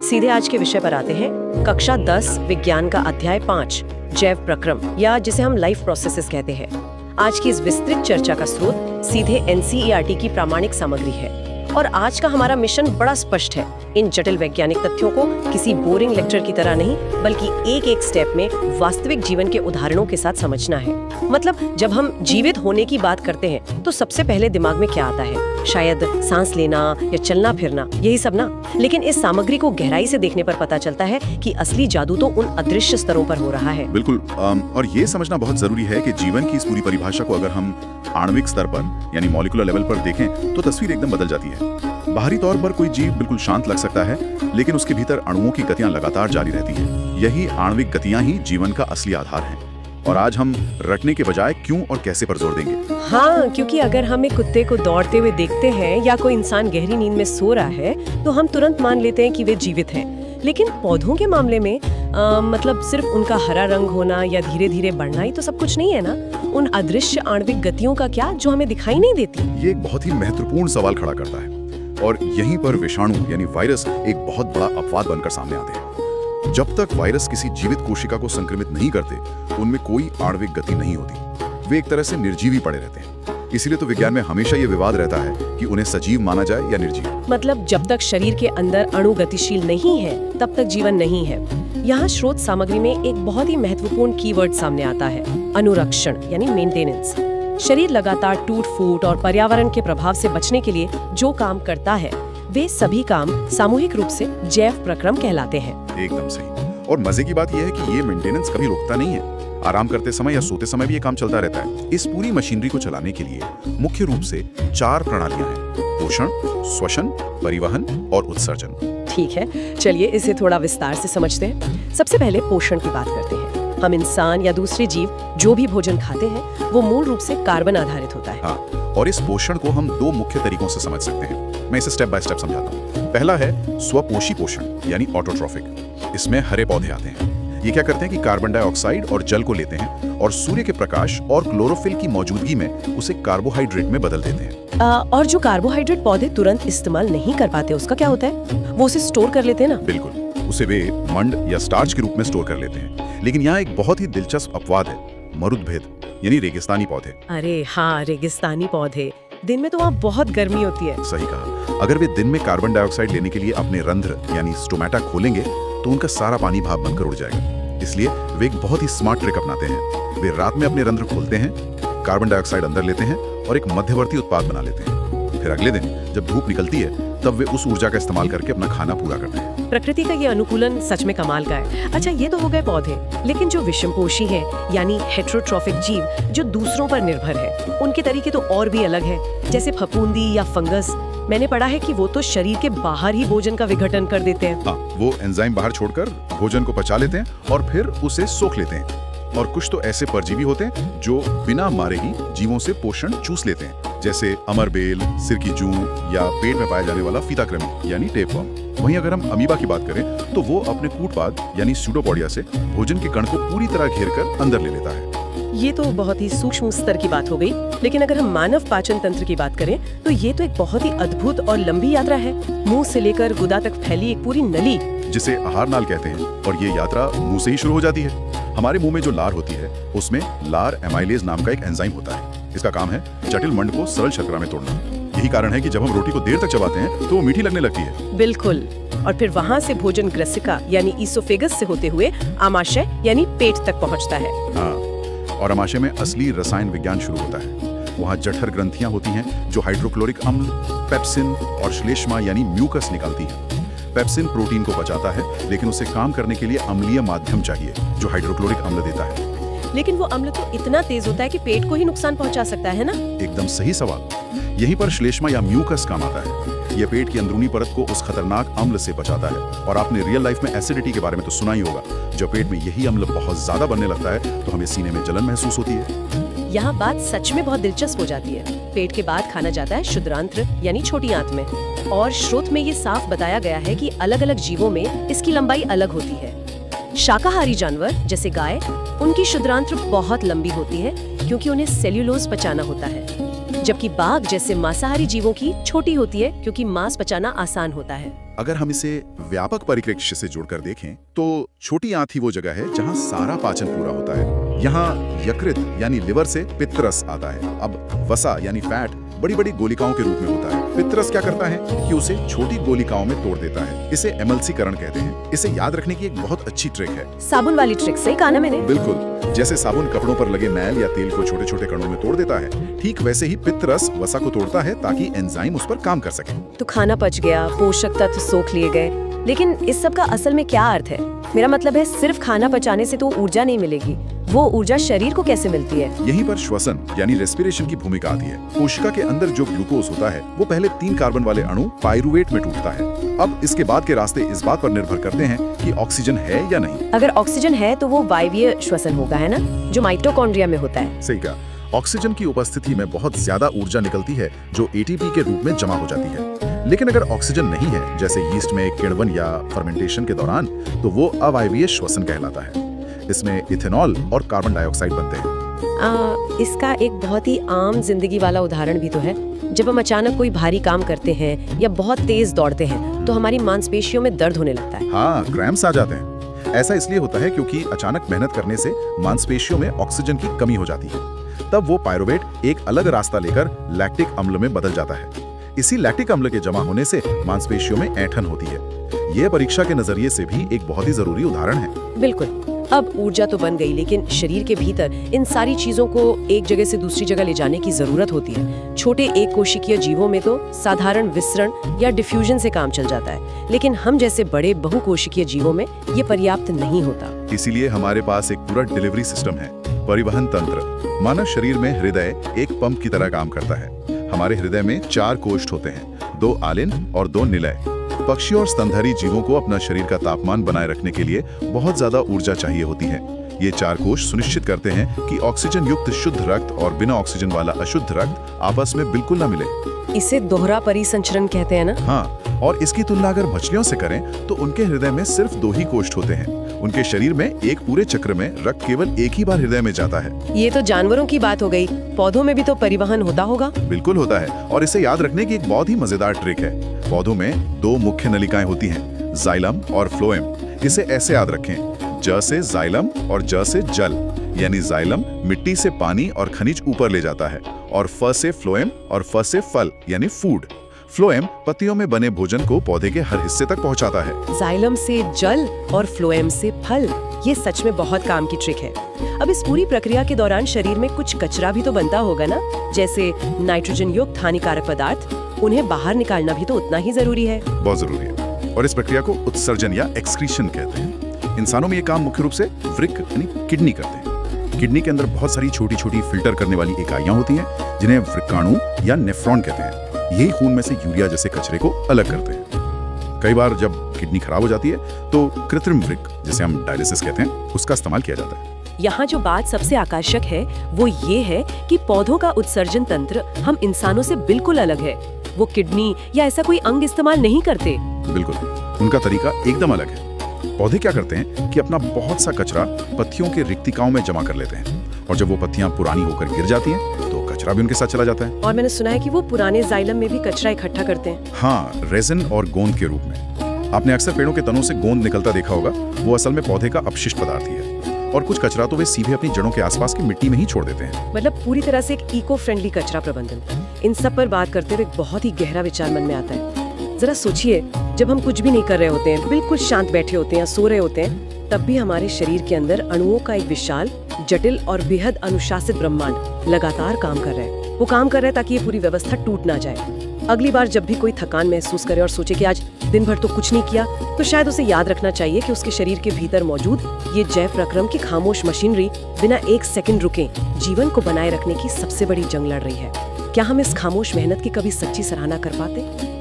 सीधे आज के विषय पर आते हैं। कक्षा 10 विज्ञान का अध्याय 5 जैव प्रक्रम, या जिसे हम लाइफ प्रोसेसेस कहते हैं। आज की इस विस्तृत चर्चा का स्रोत सीधे एनसीईआरटी की प्रामाणिक सामग्री है। और आज का हमारा मिशन बड़ा स्पष्ट है, इन जटिल वैज्ञानिक तथ्यों को किसी बोरिंग लेक्चर की तरह नहीं, बल्कि एक एक स्टेप में वास्तविक जीवन के उदाहरणों के साथ समझना है। मतलब जब हम जीवित होने की बात करते हैं तो सबसे पहले दिमाग में क्या आता है? शायद सांस लेना या चलना फिरना, यही सब ना। लेकिन इस सामग्री को गहराई से देखने पर पता चलता है कि असली जादू तो उन अदृश्य स्तरों पर हो रहा है। बिल्कुल, और ये समझना बहुत जरूरी है कि जीवन की इस पूरी परिभाषा को अगर हम आणविक स्तर पर यानी मॉलिक्यूलर लेवल पर देखें तो तस्वीर एकदम बदल जाती है। बाहरी तौर पर कोई जीव बिल्कुल शांत लग सकता है, लेकिन उसके भीतर अणुओं की गतियां लगातार जारी रहती हैं। यही आणविक गतियां ही जीवन का असली आधार हैं। और आज हम रटने के बजाय क्यों और कैसे पर जोर देंगे। हाँ, क्योंकि अगर हम एक कुत्ते को दौड़ते हुए देखते हैं या कोई इंसान गहरी नींद में सो रहा है तो हम तुरंत मान लेते हैं कि वे जीवित हैं। लेकिन पौधों के मामले में मतलब सिर्फ उनका हरा रंग होना या धीरे धीरे बढ़ना ही तो सब कुछ नहीं है ना। उन अदृश्य आणविक गतियों का क्या, जो हमें दिखाई नहीं देती? ये एक बहुत ही महत्वपूर्ण सवाल खड़ा करता है, और यहीं पर विषाणु यानी वायरस एक बहुत बड़ा अपवाद बनकर सामने आते हैं। जब तक वायरस किसी जीवित कोशिका को संक्रमित नहीं करते, उनमें कोई आणविक गति नहीं होती। वे एक तरह से निर्जीवी पड़े रहते हैं। इसीलिए तो विज्ञान में हमेशा ये विवाद रहता है कि उन्हें सजीव माना जाए या निर्जीव। मतलब जब तक शरीर के अंदर अणु गतिशील नहीं है तब तक जीवन नहीं है। यहाँ स्रोत सामग्री में एक बहुत ही महत्वपूर्ण कीवर्ड सामने आता है, अनुरक्षण यानी मेंटेनेंस। शरीर लगातार टूट फूट और पर्यावरण के प्रभाव से बचने के लिए जो काम करता है, वे सभी काम सामूहिक रूप से जैव प्रक्रम कहलाते हैं। एकदम सही। और मजे की बात यह है कि ये मेंटेनेंस कभी रुकता नहीं है। आराम करते समय या सोते समय भी ये काम चलता रहता है। इस पूरी मशीनरी को चलाने के लिए मुख्य रूप से 4 प्रणालियां हैं: पोषण, श्वसन, परिवहन और उत्सर्जन। ठीक है, चलिए इसे थोड़ा विस्तार से समझते हैं। सबसे पहले पोषण की बात करते हैं। हम इंसान या दूसरे जीव जो भी भोजन खाते हैं वो मूल रूप से कार्बन आधारित होता है। हाँ, और इस पोषण को हम 2 मुख्य तरीकों से समझ सकते हैं। मैं इसे स्टेप बाय स्टेप समझाता हूँ। पहला है स्वपोषी पोषण यानी ऑटोट्रॉफिक। इसमें हरे पौधे आते हैं। ये क्या करते हैं कि कार्बन डाइऑक्साइड और जल को लेते हैं और सूर्य के प्रकाश और क्लोरोफिल की मौजूदगी में उसे कार्बोहाइड्रेट में बदल देते हैं। और जो कार्बोहाइड्रेट पौधे तुरंत इस्तेमाल नहीं कर पाते, उसका क्या होता है? वो उसे स्टोर कर लेते हैं ना? बिल्कुल, उसे वे मंड या स्टार्च के रूप में स्टोर कर लेते हैं। लेकिन यहाँ एक बहुत ही दिलचस्प अपवाद है, मरुद्भेद यानी रेगिस्तानी पौधे। अरे हाँ, रेगिस्तानी पौधे। दिन में तो वहाँ बहुत गर्मी होती है। सही कहा। अगर वे दिन में कार्बन डाइऑक्साइड लेने के लिए अपने रंध्र यानी स्टोमेटा खोलेंगे तो उनका सारा पानी भाप बनकर उड़ जाएगा। इसलिए वे एक बहुत ही स्मार्ट ट्रिक अपनाते हैं। वे रात में अपने रंध्र खोलते हैं, कार्बन डाइऑक्साइड अंदर लेते हैं और एक मध्यवर्ती उत्पाद बना लेते हैं। फिर अगले दिन जब धूप निकलती है तब वे उस ऊर्जा का इस्तेमाल करके अपना खाना पूरा करते हैं। प्रकृति का ये अनुकूलन सच में कमाल का है। अच्छा, ये तो हो गए पौधे, लेकिन जो विषमपोषी है यानी हेटेरोट्रॉफिक जीव जो दूसरों पर निर्भर है, उनके तरीके तो और भी अलग है। जैसे फफूंदी या फंगस, मैंने पढ़ा है कि वो तो शरीर के बाहर ही भोजन का विघटन कर देते हैं। हाँ, वो एंजाइम बाहर छोड़कर भोजन को पचा लेते हैं और फिर उसे सोख लेते हैं। और कुछ तो ऐसे परजीवी होते हैं जो बिना मारे ही जीवों से पोषण चूस लेते हैं, जैसे अमरबेल, सिर की जूं या पेट में पाया जाने वाला फीताकृमि यानी टेपवर्म। वहीं अगर हम अमीबा की बात करें तो वो अपने कूटपाद यानी स्यूडोपोडिया से भोजन के कण को पूरी तरह घेर कर अंदर ले लेता है। ये तो बहुत ही सूक्ष्म स्तर की बात हो गई। लेकिन अगर हम मानव पाचन तंत्र की बात करें तो ये तो एक बहुत ही अद्भुत और लंबी यात्रा है। मुंह से लेकर गुदा तक फैली एक पूरी नली, जिसे आहार नाल कहते हैं, और ये यात्रा मुंह से ही शुरू हो जाती है। हमारे मुंह में जो लार होती है उसमें लार एमाइलेज नाम का एक एंजाइम होता है। इसका काम है जटिल मंड को सरल शर्करा में तोड़ना। यही कारण है कि जब हम रोटी को देर तक चबाते हैं तो वो मीठी लगने लगती है। बिल्कुल। और फिर वहाँ से भोजन ग्रसिका यानी ईसोफेगस से होते हुए आमाशय यानी पेट तक पहुँचता है। हाँ, और आमाशय में असली रसायन विज्ञान शुरू होता है। वहाँ जठर ग्रंथियां होती हैं जो हाइड्रोक्लोरिक अम्ल, पेप्सिन और श्लेष्मा यानी म्यूकस निकालती हैं। पेप्सिन प्रोटीन को पचाता है, लेकिन उसे काम करने के लिए अम्लीय माध्यम चाहिए जो हाइड्रोक्लोरिक अम्ल देता है। लेकिन वो अम्ल तो इतना तेज होता है कि पेट को ही नुकसान पहुंचा सकता है ना? एकदम सही सवाल। यहीं पर श्लेष्मा या म्यूकस काम आता है। यह पेट की अंदरूनी परत को उस खतरनाक अम्ल से बचाता है। और आपने रियल लाइफ में एसिडिटी के बारे में तो सुना ही होगा। जब पेट में यही अम्ल बहुत ज्यादा बनने लगता है तो हमें सीने में जलन महसूस होती है। यहाँ बात सच में बहुत दिलचस्प हो जाती है। पेट के बाद खाना जाता है क्षुद्रांत्र यानी छोटी आंत में, और स्रोत में ये साफ बताया गया है कि अलग अलग जीवों में इसकी लंबाई अलग होती है। शाकाहारी जानवर जैसे गाय, उनकी क्षुद्रांत्र बहुत लंबी होती है क्योंकि उन्हें सेल्यूलोज पचाना होता है, जबकि बाघ जैसे मांसाहारी जीवों की छोटी होती है क्योंकि मांस पचाना आसान होता है। अगर हम इसे व्यापक परिप्रेक्ष्य से जोड़कर देखें तो छोटी आंत ही वो जगह है जहां सारा पाचन पूरा होता है। यहाँ यकृत यानी लिवर से पित्तरस आता है। अब वसा यानी फैट बड़ी बड़ी गोलिकाओं के रूप में होता है। पित्तरस क्या करता है कि उसे छोटी गोलिकाओं में तोड़ देता है। इसे एमल्सीकरण कहते हैं। इसे याद रखने की एक बहुत अच्छी ट्रिक है। साबुन वाली ट्रिक, सही कहा ना मैंने? बिल्कुल, जैसे साबुन कपड़ों पर लगे मैल या तेल को छोटे छोटे कणों में तोड़ देता है, ठीक वैसे ही पित्तरस वसा को तोड़ता है ताकि एंजाइम उस पर काम कर सके। तो खाना पच गया, पोषक तत्व सोख लिए गए, लेकिन इस सब का असल में क्या अर्थ है? मेरा मतलब है सिर्फ खाना पचाने से तो ऊर्जा नहीं मिलेगी, वो ऊर्जा शरीर को कैसे मिलती है? यहीं पर श्वसन यानी रेस्पिरेशन की भूमिका आती है। कोशिका के अंदर जो ग्लूकोज होता है वो पहले 3 कार्बन वाले अणु पाइरुवेट में टूटता है। अब इसके बाद के रास्ते इस बात पर निर्भर करते हैं कि ऑक्सीजन है या नहीं। अगर ऑक्सीजन है तो वो वायवीय श्वसन होगा, है ना, जो माइटोकॉन्ड्रिया में होता है। सही कहा। ऑक्सीजन की उपस्थिति में बहुत ज्यादा ऊर्जा निकलती है जो एटीपी के रूप में जमा हो जाती है। लेकिन अगर ऑक्सीजन नहीं है, जैसे यीस्ट में किण्वन या फर्मेंटेशन के दौरान, तो वो अवायवीय श्वसन कहलाता है। इसमें इथेनॉल और कार्बन डाइऑक्साइड बनते हैं। इसका एक बहुत ही आम जिंदगी वाला उदाहरण भी तो है। जब हम अचानक कोई भारी काम करते हैं या बहुत तेज दौड़ते हैं तो हमारी मांसपेशियों में दर्द होने लगता है। हाँ, क्रैम्प्स आ जाते हैं। ऐसा इसलिए होता है क्योंकि अचानक मेहनत करने से मांसपेशियों में ऑक्सीजन की कमी हो जाती है। तब वो पाइरुवेट एक अलग रास्ता लेकर लैक्टिक अम्ल में बदल जाता है। इसी लैक्टिक अम्ल के जमा होने से मांसपेशियों में ऐंठन होती है। ये परीक्षा के नजरिए से भी एक बहुत ही जरूरी उदाहरण है। बिल्कुल। अब ऊर्जा तो बन गई, लेकिन शरीर के भीतर इन सारी चीजों को एक जगह से दूसरी जगह ले जाने की जरूरत होती है। छोटे एक कोशिकीय जीवों में तो साधारण विसरण या डिफ्यूजन से काम चल जाता है, लेकिन हम जैसे बड़े बहुकोशिकीय जीवों में ये पर्याप्त नहीं होता। इसीलिए हमारे पास एक पूरा डिलीवरी सिस्टम है, परिवहन तंत्र। मानव शरीर में हृदय एक पंप की तरह काम करता है। हमारे हृदय में 4 कोष्ठ होते हैं, 2 आलिन और 2 निलय। पक्षी और स्तनधारी जीवों को अपना शरीर का तापमान बनाए रखने के लिए बहुत ज्यादा ऊर्जा चाहिए होती है। ये 4 कोष सुनिश्चित करते हैं कि ऑक्सीजन युक्त शुद्ध रक्त और बिना ऑक्सीजन वाला अशुद्ध रक्त आपस में बिल्कुल ना मिले। इसे दोहरा परिसंचरण कहते हैं ना? हाँ, और इसकी तुलना अगर मछलियों से करें तो उनके हृदय में सिर्फ 2 ही कोष्ठ होते हैं। उनके शरीर में एक पूरे चक्र में रक्त केवल एक ही बार हृदय में जाता है। ये तो जानवरों की बात हो गई। पौधों में भी तो परिवहन होता होगा? बिल्कुल होता है, और इसे याद रखने की एक बहुत ही मजेदार ट्रिक है। पौधों में 2 मुख्य नलिकाएं होती हैं, जाइलम और फ्लोएम। इसे ऐसे याद रखें, ज से जाइलम और ज से जल, यानी जाइलम मिट्टी से पानी और खनिज ऊपर ले जाता है, और फ से फ्लोएम और फ से फल यानी फूड। फ्लोएम पत्तियों में बने भोजन को पौधे के हर हिस्से तक पहुंचाता है। जाइलम से जल और फ्लोएम से फल, ये सच में बहुत काम की ट्रिक है। अब इस पूरी प्रक्रिया के दौरान शरीर में कुछ कचरा भी तो बनता होगा ना, जैसे नाइट्रोजन युक्त हानिकारक पदार्थ। उन्हें बाहर निकालना भी तो उतना ही जरूरी है। बहुत जरूरी है, और इस प्रक्रिया को उत्सर्जन या एक्सक्रीशन कहते हैं। इंसानों में ये काम मुख्य रूप से वृक्क यानी किडनी करते हैं। किडनी के अंदर बहुत सारी छोटी छोटी फिल्टर करने वाली इकाइयां होती हैं, जिन्हें वृक्काणु या नेफ्रॉन कहते हैं। यही खून में से यूरिया जैसे कचरे को अलग करते हैं। कई बार जब किडनी खराब हो जाती है तो कृत्रिम वृक्क, जिसे हम डायलिसिस कहते हैं, उसका इस्तेमाल किया जाता है। यहाँ जो बात सबसे आकर्षक है वो ये है कि पौधों का उत्सर्जन तंत्र हम इंसानों से बिल्कुल अलग है। वो किडनी या ऐसा कोई अंग इस्तेमाल नहीं करते। बिल्कुल, उनका तरीका एकदम अलग है। पौधे क्या करते हैं कि अपना बहुत सा कचरा पत्तियों के रिक्तिकाओं में जमा कर लेते हैं, और जब वो पत्तियां पुरानी होकर गिर जाती हैं तो कचरा भी उनके साथ चला जाता है। और मैंने सुना है कि वो पुराने जाइलम में भी कचरा इकट्ठा करते हैं। हाँ, रेजिन और गोंद के रूप में। आपने अक्सर पेड़ों के तनों से गोंद निकलता देखा होगा। वो असल में पौधे का अपशिष्ट पदार्थ ही है, और कुछ कचरा तो वे सीधे अपनी जड़ों के आसपास की मिट्टी में ही छोड़ देते हैं। मतलब पूरी तरह से एक इको फ्रेंडली कचरा प्रबंधन। इन सब पर बात करते हुए बहुत ही गहरा विचार मन में आता है। जरा सोचिए, जब हम कुछ भी नहीं कर रहे होते हैं, बिल्कुल शांत बैठे होते हैं, सो रहे होते हैं, तब भी हमारे शरीर के अंदर अणुओं का एक विशाल, जटिल और बेहद अनुशासित ब्रह्मांड लगातार काम कर रहा है। वो काम कर रहा है ताकि ये पूरी व्यवस्था टूट ना जाए। अगली बार जब भी कोई थकान महसूस करे और सोचे कि आज दिन भर तो कुछ नहीं किया, तो शायद उसे याद रखना चाहिए कि उसके शरीर के भीतर मौजूद ये जैव प्रक्रम की खामोश मशीनरी बिना एक सेकंड रुके जीवन को बनाए रखने की सबसे बड़ी जंग लड़ रही है। क्या हम इस खामोश मेहनत की कभी सच्ची सराहना कर पाते?